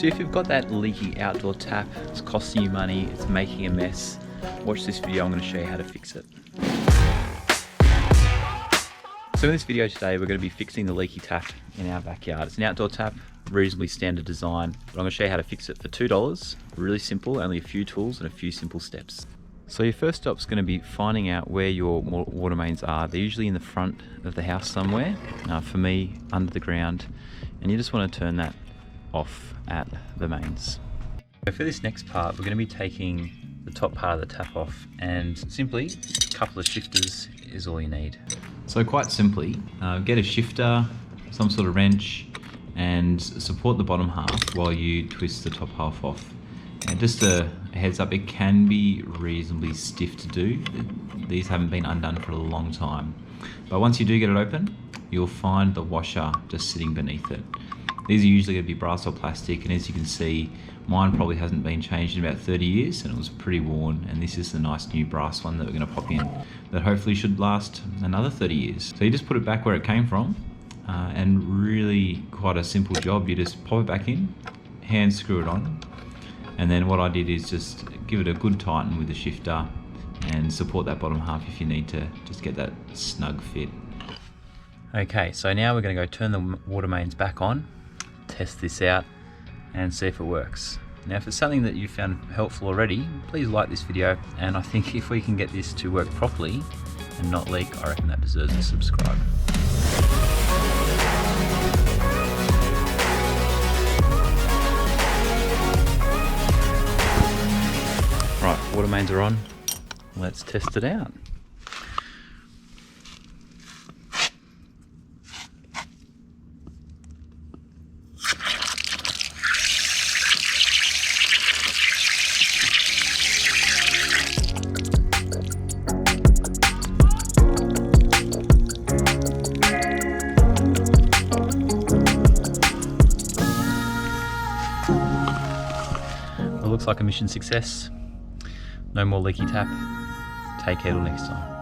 So if you've got that leaky outdoor tap, it's costing you money, it's making a mess, watch this video, I'm going to show you how to fix it. So in this video today, we're going to be fixing the leaky tap in our backyard. It's an outdoor tap, reasonably standard design, but I'm going to show you how to fix it for $2. Really simple, only a few tools and a few simple steps. So your first stop is going to be finding out where your water mains are. They're usually in the front of the house somewhere. For me, under the ground, and you just want to turn that off at the mains. So for this next part, we're going to be taking the top part of the tap off, and simply a couple of shifters is all you need. So quite simply, get a shifter, some sort of wrench, and support the bottom half while you twist the top half off. And just a heads up, it can be reasonably stiff to do. These haven't been undone for a long time. But once you do get it open, you'll find the washer just sitting beneath it. These are usually going to be brass or plastic, and as you can see, mine probably hasn't been changed in about 30 years and it was pretty worn, and this is the nice new brass one that we're going to pop in that hopefully should last another 30 years. So you just put it back where it came from, and really quite a simple job. You just pop it back in, hand screw it on, and then what I did is just give it a good tighten with the shifter and support that bottom half if you need to, just get that snug fit. Okay, so now we're going to go turn the water mains back on, test this out and see if it works. Now if it's something that you found helpful already, please like this video, and I think if we can get this to work properly and not leak, I reckon that deserves a subscribe. Right, water mains are on, let's test it out. Looks like a mission success. No more leaky tap. Take care till next time.